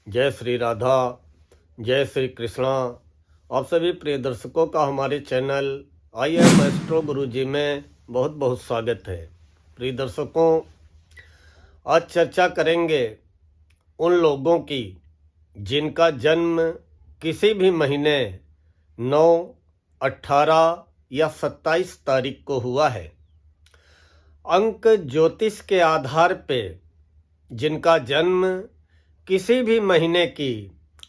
जय श्री राधा, जय श्री कृष्णा। आप सभी प्रिय दर्शकों का हमारे चैनल IM एस्ट्रो गुरुजी में बहुत बहुत स्वागत है। प्रिय दर्शकों, आज चर्चा करेंगे उन लोगों की जिनका जन्म किसी भी महीने 9, 18 या 27 तारीख को हुआ है। अंक ज्योतिष के आधार पे जिनका जन्म किसी भी महीने की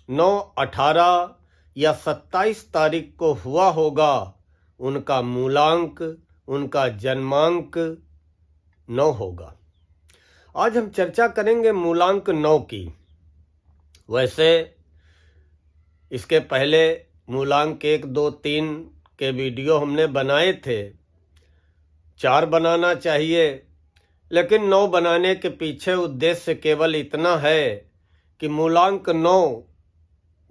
9, 18 या 27 तारीख को हुआ होगा, उनका मूलांक, उनका जन्मांक 9 होगा। आज हम चर्चा करेंगे मूलांक 9 की। वैसे इसके पहले मूलांक 1, 2, 3 के वीडियो हमने बनाए थे। 4 बनाना चाहिए, लेकिन 9 बनाने के पीछे उद्देश्य केवल इतना है कि मूलांक 9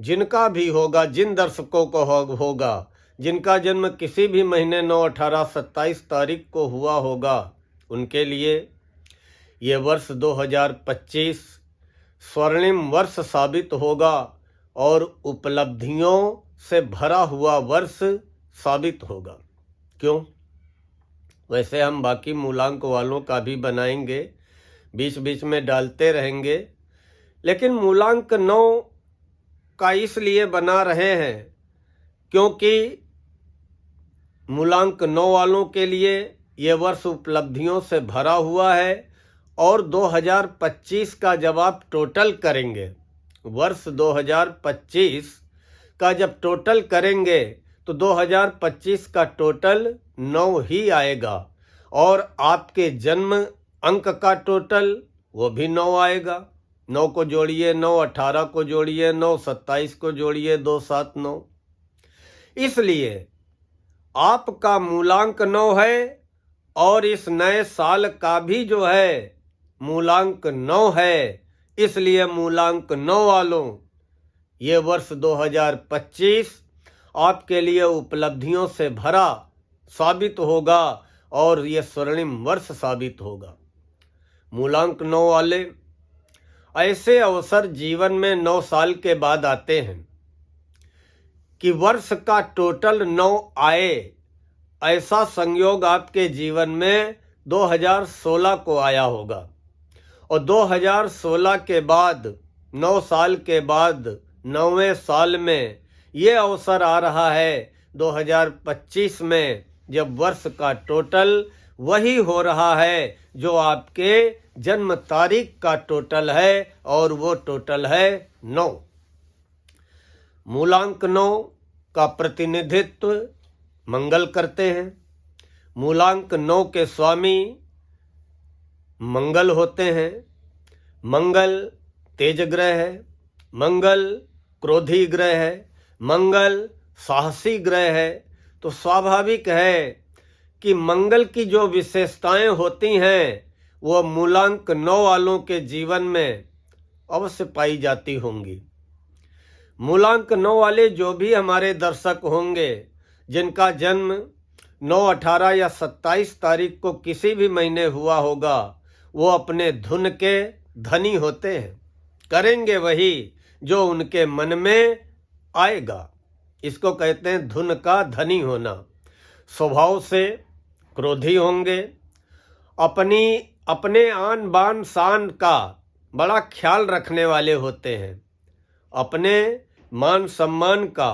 जिनका भी होगा, जिन दर्शकों को होगा जिनका जन्म किसी भी महीने 9, 18, 27 तारीख को हुआ होगा, उनके लिए ये वर्ष 2025 स्वर्णिम वर्ष साबित होगा और उपलब्धियों से भरा हुआ वर्ष साबित होगा। क्यों? वैसे हम बाकी मूलांक वालों का भी बनाएंगे, बीच बीच में डालते रहेंगे, लेकिन मूलांक 9 का इसलिए बना रहे हैं क्योंकि मूलांक 9 वालों के लिए ये वर्ष उपलब्धियों से भरा हुआ है। और 2025 का जब आप टोटल करेंगे, वर्ष 2025 का जब टोटल करेंगे तो 2025 का टोटल 9 ही आएगा और आपके जन्म अंक का टोटल वो भी 9 आएगा। 9 को जोड़िए, 9, 18 को जोड़िए, 9, 27 को जोड़िए, 2, 7, 9। इसलिए आपका मूलांक 9 है और इस नए साल का भी जो है मूलांक 9 है। इसलिए मूलांक 9 वालों, ये वर्ष 2025 आपके लिए उपलब्धियों से भरा साबित होगा और ये स्वर्णिम वर्ष साबित होगा। मूलांक 9 वाले ऐसे अवसर जीवन में 9 साल के बाद आते हैं कि वर्ष का टोटल 9 आए। ऐसा संयोग आपके जीवन में 2016 को आया होगा और 2016 के बाद 9 साल के बाद 9वें साल में ये अवसर आ रहा है 2025 में, जब वर्ष का टोटल वही हो रहा है जो आपके जन्म तारीख का टोटल है और वो टोटल है 9। मूलांक 9 का प्रतिनिधित्व मंगल करते हैं। मूलांक 9 के स्वामी मंगल होते हैं। मंगल तेज ग्रह है, मंगल क्रोधी ग्रह है, मंगल साहसी ग्रह है। तो स्वाभाविक है कि मंगल की जो विशेषताएं होती हैं वो मूलांक 9 वालों के जीवन में अवश्य पाई जाती होंगी। मूलांक 9 वाले जो भी हमारे दर्शक होंगे जिनका जन्म 9, 18 या 27 तारीख को किसी भी महीने हुआ होगा, वो अपने धुन के धनी होते हैं। करेंगे वही जो उनके मन में आएगा। इसको कहते हैं धुन का धनी होना। स्वभाव से क्रोधी होंगे, अपने आन बान शान का बड़ा ख्याल रखने वाले होते हैं। अपने मान सम्मान का,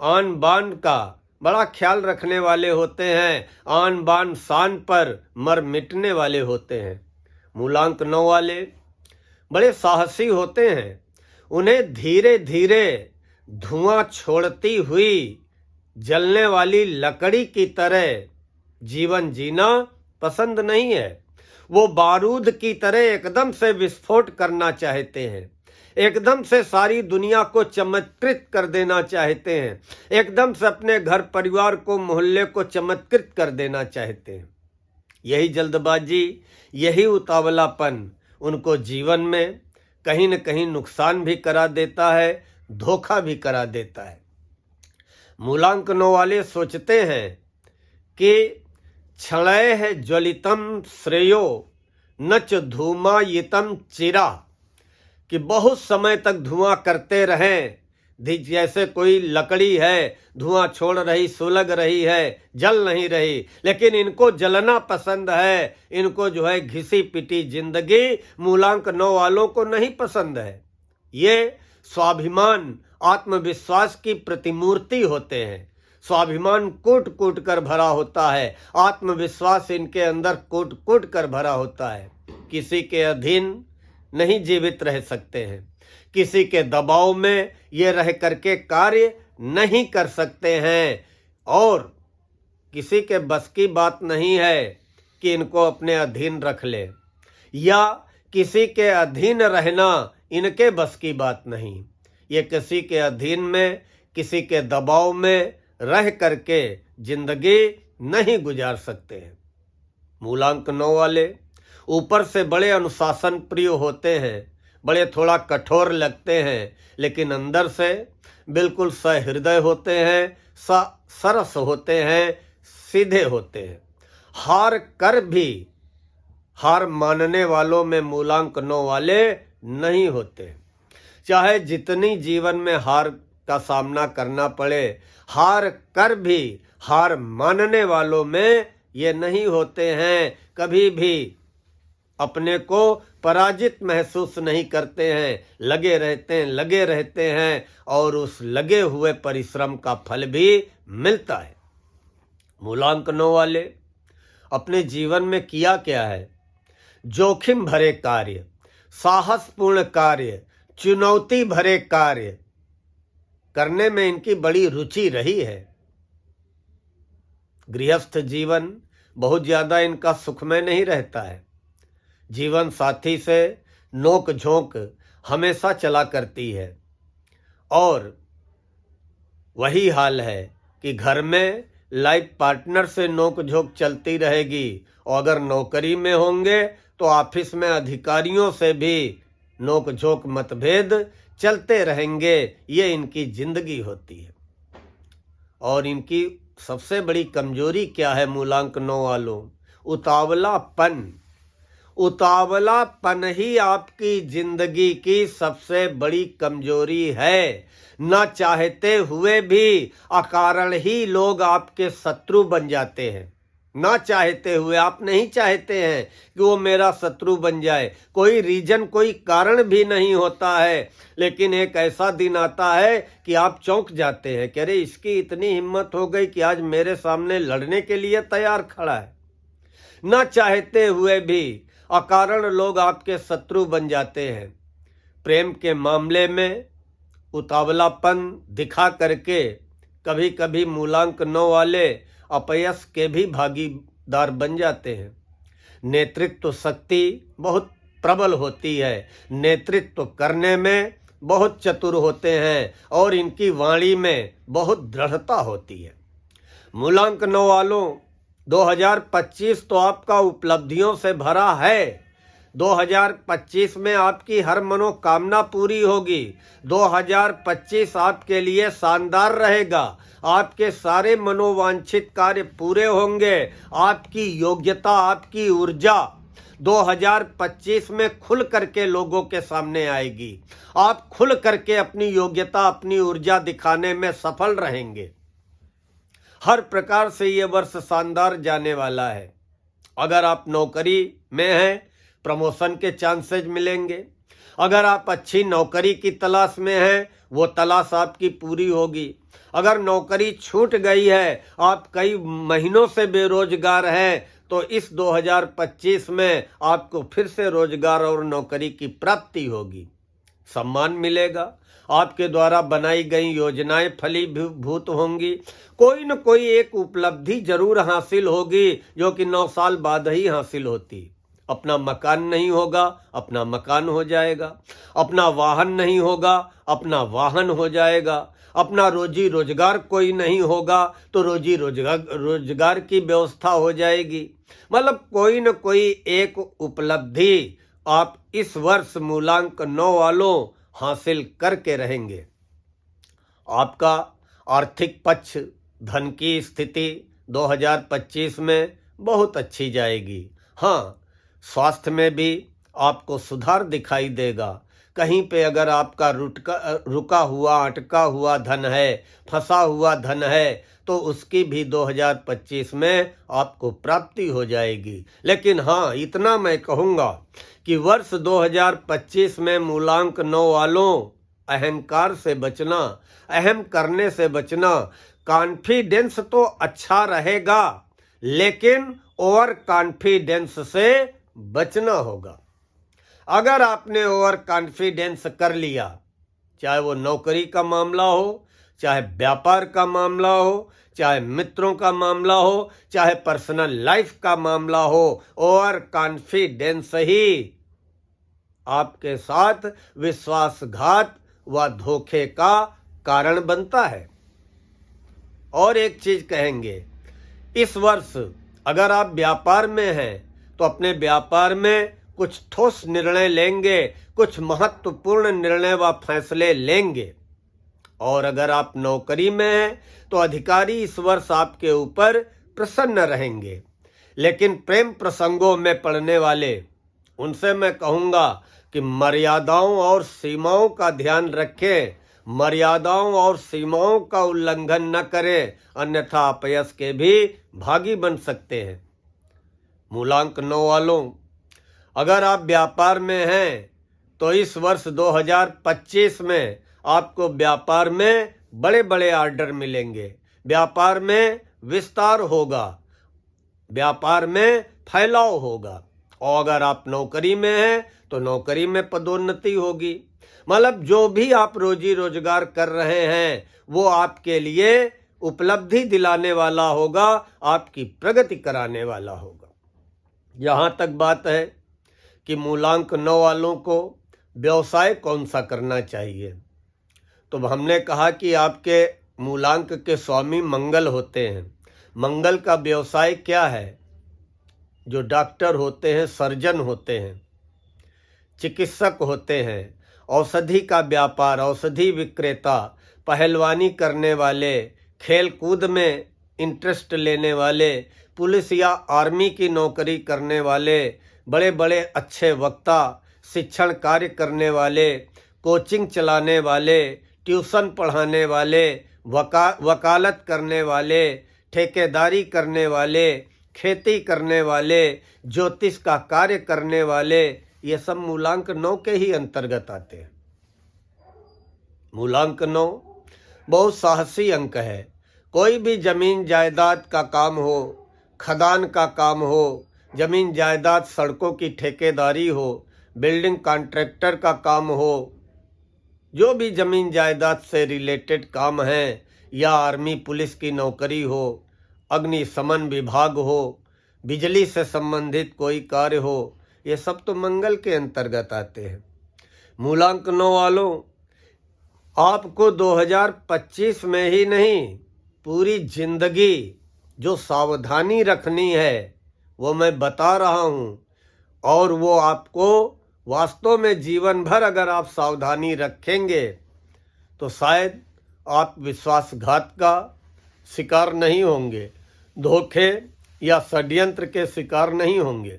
आन बान का बड़ा ख्याल रखने वाले होते हैं। आन बान शान पर मर मिटने वाले होते हैं। मूलांक 9 वाले बड़े साहसी होते हैं। उन्हें धीरे धीरे धुआं छोड़ती हुई जलने वाली लकड़ी की तरह जीवन जीना पसंद नहीं है। वो बारूद की तरह एकदम से विस्फोट करना चाहते हैं, एकदम से सारी दुनिया को चमत्कृत कर देना चाहते हैं, एकदम से अपने घर परिवार को, मोहल्ले को चमत्कृत कर देना चाहते हैं। यही जल्दबाजी, यही उतावलापन उनको जीवन में कहीं न कहीं नुकसान भी करा देता है, धोखा भी करा देता है। मूलांक 9 वाले सोचते हैं कि क्षणय है ज्वलितम श्रेयो न च धूमायितम चिरा। कि बहुत समय तक धुआं करते रहें। जैसे कोई लकड़ी है, धुआं छोड़ रही, सुलग रही है, जल नहीं रही, लेकिन इनको जलना पसंद है। इनको जो है घिसी पिटी जिंदगी मूलांक 9 वालों को नहीं पसंद है। ये स्वाभिमान, आत्मविश्वास की प्रतिमूर्ति होते हैं। स्वाभिमान कूट कूट कर भरा होता है, आत्मविश्वास इनके अंदर कूट कूट कर भरा होता है। किसी के अधीन नहीं जीवित रह सकते हैं, किसी के दबाव में ये रह करके कार्य नहीं कर सकते हैं, और किसी के बस की बात नहीं है कि इनको अपने अधीन रख ले, या किसी के अधीन रहना इनके बस की बात नहीं। ये किसी के अधीन में, किसी के दबाव में रह करके जिंदगी नहीं गुजार सकते हैं। मूलांक 9 वाले ऊपर से बड़े अनुशासन प्रिय होते हैं, बड़े थोड़ा कठोर लगते हैं, लेकिन अंदर से बिल्कुल सहृदय होते हैं, सरस होते हैं, सीधे होते हैं। हार कर भी हार मानने वालों में मूलांक 9 वाले नहीं होते। चाहे जितनी जीवन में हार का सामना करना पड़े, हार कर भी हार मानने वालों में ये नहीं होते हैं। कभी भी अपने को पराजित महसूस नहीं करते हैं, लगे रहते हैं, और उस लगे हुए परिश्रम का फल भी मिलता है। मूलांक 9 वाले अपने जीवन में किया क्या है? जोखिम भरे कार्य, साहसपूर्ण कार्य, चुनौती भरे कार्य करने में इनकी बड़ी रुचि रही है। गृहस्थ जीवन बहुत ज्यादा इनका सुखमय नहीं रहता है। जीवन साथी से नोक झोंक हमेशा चला करती है, और वही हाल है कि घर में लाइफ पार्टनर से नोक झोंक चलती रहेगी, और अगर नौकरी में होंगे तो ऑफिस में अधिकारियों से भी नोक झोंक मतभेद चलते रहेंगे। ये इनकी जिंदगी होती है। और इनकी सबसे बड़ी कमजोरी क्या है मूलांक 9 वालों? उतावलापन। उतावलापन ही आपकी जिंदगी की सबसे बड़ी कमजोरी है। न चाहते हुए भी अकारण ही लोग आपके शत्रु बन जाते हैं। ना चाहते हुए, आप नहीं चाहते हैं कि वो मेरा शत्रु बन जाए, कोई रीजन, कोई कारण भी नहीं होता है, लेकिन एक ऐसा दिन आता है कि आप चौंक जाते हैं कि अरे इसकी इतनी हिम्मत हो गई कि आज मेरे सामने लड़ने के लिए तैयार खड़ा है। ना चाहते हुए भी अकारण लोग आपके शत्रु बन जाते हैं। प्रेम के मामले में उतावलापन दिखा करके कभी कभी मूलांक 9 वाले अपयश के भी भागीदार बन जाते हैं। नेतृत्व शक्ति बहुत प्रबल होती है, नेतृत्व करने में बहुत चतुर होते हैं, और इनकी वाणी में बहुत दृढ़ता होती है। मूलांक 9 वालों, 2025 तो आपका उपलब्धियों से भरा है। 2025 में आपकी हर मनोकामना पूरी होगी। 2025 आपके लिए शानदार रहेगा। आपके सारे मनोवांछित कार्य पूरे होंगे। आपकी योग्यता, आपकी ऊर्जा 2025 में खुल करके लोगों के सामने आएगी। आप खुल करके अपनी योग्यता, अपनी ऊर्जा दिखाने में सफल रहेंगे। हर प्रकार से ये वर्ष शानदार जाने वाला है। अगर आप नौकरी में हैं, प्रमोशन के चांसेस मिलेंगे। अगर आप अच्छी नौकरी की तलाश में हैं, वो तलाश आपकी पूरी होगी। अगर नौकरी छूट गई है, आप कई महीनों से बेरोजगार हैं, तो इस 2025 में आपको फिर से रोजगार और नौकरी की प्राप्ति होगी। सम्मान मिलेगा। आपके द्वारा बनाई गई योजनाएं फलीभूत होंगी। कोई न कोई एक उपलब्धि जरूर हासिल होगी, जो कि 9 साल बाद ही हासिल होती। अपना मकान नहीं होगा, अपना मकान हो जाएगा। अपना वाहन नहीं होगा, अपना वाहन हो जाएगा। अपना रोजी रोजगार कोई नहीं होगा, तो रोजी रोजगार की व्यवस्था हो जाएगी। मतलब कोई न कोई एक उपलब्धि आप इस वर्ष मूलांक 9 वालों हासिल करके रहेंगे। आपका आर्थिक पक्ष, धन की स्थिति 2025 में बहुत अच्छी जाएगी। हाँ, स्वास्थ्य में भी आपको सुधार दिखाई देगा। कहीं पे अगर आपका रुका हुआ अटका हुआ धन है, फंसा हुआ धन है, तो उसकी भी 2025 में आपको प्राप्ति हो जाएगी। लेकिन हाँ, इतना मैं कहूँगा कि वर्ष 2025 में मूलांक 9 वालों, अहंकार से बचना, अहम करने से बचना। कॉन्फिडेंस तो अच्छा रहेगा, लेकिन ओवर कॉन्फिडेंस से बचना होगा। अगर आपने ओवर कॉन्फिडेंस कर लिया, चाहे वो नौकरी का मामला हो, चाहे व्यापार का मामला हो, चाहे मित्रों का मामला हो, चाहे पर्सनल लाइफ का मामला हो, ओवर कॉन्फिडेंस ही आपके साथ विश्वासघात व धोखे का कारण बनता है। और एक चीज कहेंगे, इस वर्ष अगर आप व्यापार में हैं तो अपने व्यापार में कुछ ठोस निर्णय लेंगे, कुछ महत्वपूर्ण निर्णय व फैसले लेंगे। और अगर आप नौकरी में हैं तो अधिकारी इस वर्ष आपके ऊपर प्रसन्न रहेंगे। लेकिन प्रेम प्रसंगों में पड़ने वाले, उनसे मैं कहूँगा कि मर्यादाओं और सीमाओं का ध्यान रखें, मर्यादाओं और सीमाओं का उल्लंघन न करें, अन्यथा अपयश के भी भागी बन सकते हैं। मूलांक 9 वालों, अगर आप व्यापार में हैं तो इस वर्ष 2025 में आपको व्यापार में बड़े बड़े ऑर्डर मिलेंगे, व्यापार में विस्तार होगा, व्यापार में फैलाव होगा। और अगर आप नौकरी में हैं तो नौकरी में पदोन्नति होगी। मतलब जो भी आप रोजी रोजगार कर रहे हैं वो आपके लिए उपलब्धि दिलाने वाला होगा, आपकी प्रगति कराने वाला होगा। यहाँ तक बात है कि मूलांक 9 वालों को व्यवसाय कौन सा करना चाहिए, तो हमने कहा कि आपके मूलांक के स्वामी मंगल होते हैं। मंगल का व्यवसाय क्या है? जो डॉक्टर होते हैं, सर्जन होते हैं, चिकित्सक होते हैं, औषधि का व्यापार, औषधि विक्रेता, पहलवानी करने वाले, खेल कूद में इंटरेस्ट लेने वाले, पुलिस या आर्मी की नौकरी करने वाले, बड़े बड़े अच्छे वक्ता, शिक्षण कार्य करने वाले, कोचिंग चलाने वाले, ट्यूशन पढ़ाने वाले, वकालत करने वाले, ठेकेदारी करने वाले, खेती करने वाले, ज्योतिष का कार्य करने वाले, ये सब मूलांक 9 के ही अंतर्गत आते हैं। मूलांक 9 बहुत साहसी अंक है। कोई भी जमीन जायदाद का काम हो, खदान का काम हो, जमीन जायदाद सड़कों की ठेकेदारी हो, बिल्डिंग कॉन्ट्रैक्टर का काम हो, जो भी जमीन जायदाद से रिलेटेड काम है, या आर्मी पुलिस की नौकरी हो, अग्निशमन विभाग हो, बिजली से संबंधित कोई कार्य हो, ये सब तो मंगल के अंतर्गत आते हैं। मूलांक 9 वालों, आपको 2025 में ही नहीं, पूरी जिंदगी जो सावधानी रखनी है वो मैं बता रहा हूँ, और वो आपको वास्तव में जीवन भर अगर आप सावधानी रखेंगे तो शायद आप विश्वासघात का शिकार नहीं होंगे, धोखे या षड्यंत्र के शिकार नहीं होंगे।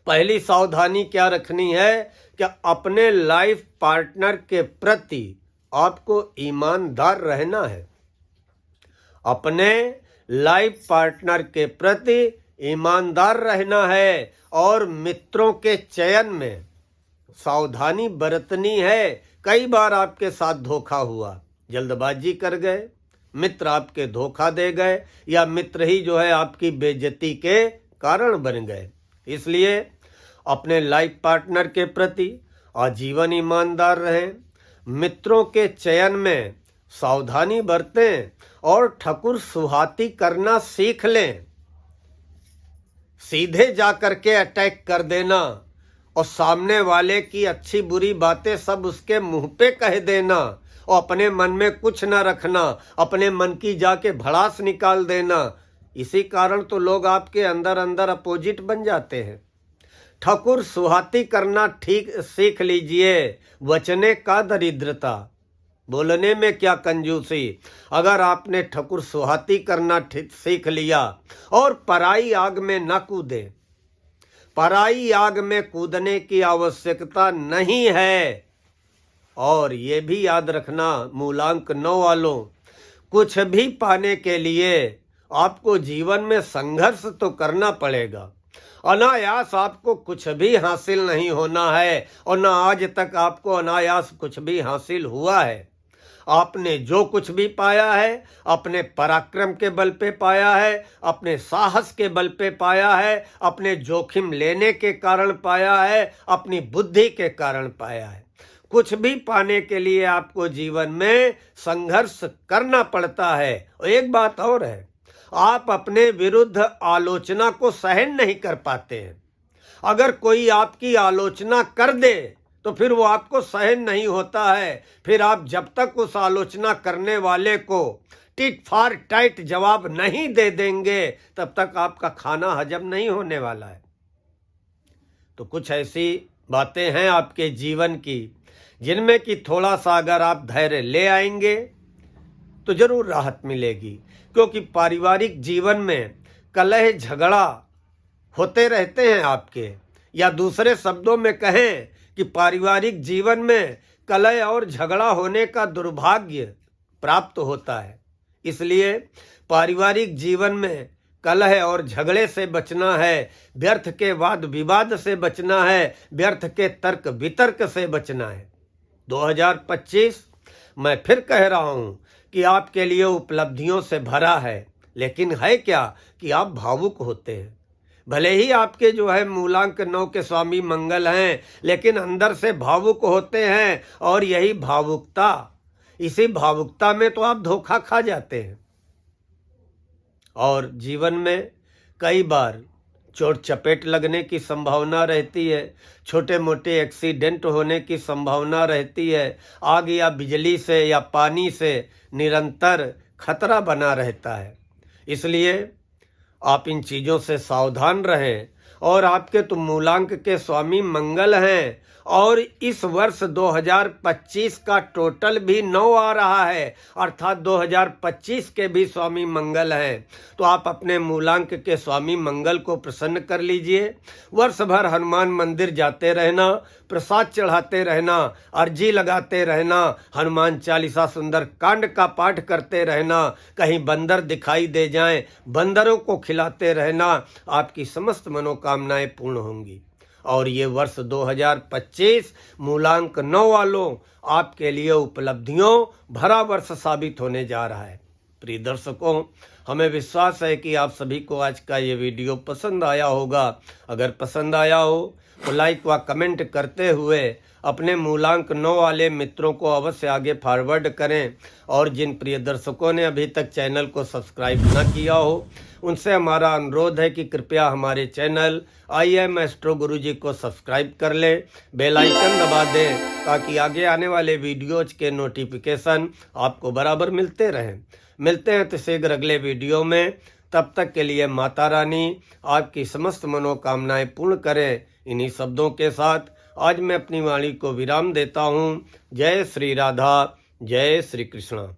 पहली सावधानी क्या रखनी है कि अपने लाइफ पार्टनर के प्रति आपको ईमानदार रहना है। अपने लाइफ पार्टनर के प्रति ईमानदार रहना है, और मित्रों के चयन में सावधानी बरतनी है। कई बार आपके साथ धोखा हुआ, जल्दबाजी कर गए, मित्र आपके धोखा दे गए, या मित्र ही जो है आपकी बेइज्जती के कारण बन गए। इसलिए अपने लाइफ पार्टनर के प्रति आजीवन ईमानदार रहें, मित्रों के चयन में सावधानी बरतें, और ठकुर सुहाती करना सीख लें। सीधे जा करके अटैक कर देना और सामने वाले की अच्छी बुरी बातें सब उसके मुंह पे कह देना, और अपने मन में कुछ ना रखना, अपने मन की जाके भड़ास निकाल देना, इसी कारण तो लोग आपके अंदर अंदर अपोजिट बन जाते हैं। ठकुर सुहाती करना ठीक सीख लीजिए। वचने का दरिद्रता, बोलने में क्या कंजूसी। अगर आपने ठकुर सुहाती करना सीख लिया, और पराई आग में न कूदे, पराई आग में कूदने की आवश्यकता नहीं है। और ये भी याद रखना मूलांक 9 वालों, कुछ भी पाने के लिए आपको जीवन में संघर्ष तो करना पड़ेगा। अनायास आपको कुछ भी हासिल नहीं होना है, और न आज तक आपको अनायास कुछ भी हासिल हुआ है। आपने जो कुछ भी पाया है अपने पराक्रम के बल पे पाया है, अपने साहस के बल पे पाया है, अपने जोखिम लेने के कारण पाया है, अपनी बुद्धि के कारण पाया है। कुछ भी पाने के लिए आपको जीवन में संघर्ष करना पड़ता है। और एक बात और है, आप अपने विरुद्ध आलोचना को सहन नहीं कर पाते हैं। अगर कोई आपकी आलोचना कर दे तो फिर वो आपको सहन नहीं होता है। फिर आप जब तक उस आलोचना करने वाले को टिट फॉर टाइट जवाब नहीं दे देंगे, तब तक आपका खाना हजम नहीं होने वाला है। तो कुछ ऐसी बातें हैं आपके जीवन की जिनमें कि थोड़ा सा अगर आप धैर्य ले आएंगे तो जरूर राहत मिलेगी। क्योंकि पारिवारिक जीवन में कलह झगड़ा होते रहते हैं आपके, या दूसरे शब्दों में कहें कि पारिवारिक जीवन में कलह और झगड़ा होने का दुर्भाग्य प्राप्त होता है। इसलिए पारिवारिक जीवन में कलह और झगड़े से बचना है, व्यर्थ के वाद विवाद से बचना है, व्यर्थ के तर्क वितर्क से बचना है। 2025 मैं फिर कह रहा हूं कि आपके लिए उपलब्धियों से भरा है, लेकिन है क्या कि आप भावुक होते हैं। भले ही आपके जो है मूलांक 9 के स्वामी मंगल हैं, लेकिन अंदर से भावुक होते हैं। और यही भावुकता, इसी भावुकता में तो आप धोखा खा जाते हैं। और जीवन में कई बार चोट चपेट लगने की संभावना रहती है, छोटे मोटे एक्सीडेंट होने की संभावना रहती है, आग या बिजली से या पानी से निरंतर खतरा बना रहता है। इसलिए आप इन चीज़ों से सावधान रहें। और आपके तो मूलांक के स्वामी मंगल हैं, और इस वर्ष 2025 का टोटल भी 9 आ रहा है, अर्थात 2025 के भी स्वामी मंगल हैं। तो आप अपने मूलांक के स्वामी मंगल को प्रसन्न कर लीजिए। वर्ष भर हनुमान मंदिर जाते रहना, प्रसाद चढ़ाते रहना, अर्जी लगाते रहना, हनुमान चालीसा सुंदर कांड का पाठ करते रहना, कहीं बंदर दिखाई दे जाएं बंदरों को खिलाते रहना, आपकी समस्त मनोकामनाएं पूर्ण होंगी। और ये वर्ष 2025 मूलांक 9 वालों आपके लिए उपलब्धियों भरा वर्ष साबित होने जा रहा है। प्रिय दर्शकों, हमें विश्वास है कि आप सभी को आज का ये वीडियो पसंद आया होगा। अगर पसंद आया हो तो लाइक व कमेंट करते हुए अपने मूलांक 9 वाले मित्रों को अवश्य आगे फॉरवर्ड करें। और जिन प्रिय दर्शकों ने अभी तक चैनल को सब्सक्राइब न किया हो, उनसे हमारा अनुरोध है कि कृपया हमारे चैनल IM एस्ट्रो गुरुजी को सब्सक्राइब कर लें, बेल आइकन दबा दें, ताकि आगे आने वाले वीडियोज के नोटिफिकेशन आपको बराबर मिलते रहें। मिलते हैं तो शीघ्र अगले वीडियो में। तब तक के लिए माता रानी आपकी समस्त मनोकामनाएं पूर्ण करें। इन्हीं शब्दों के साथ आज मैं अपनी वाणी को विराम देता हूँ। जय श्री राधा, जय श्री कृष्ण।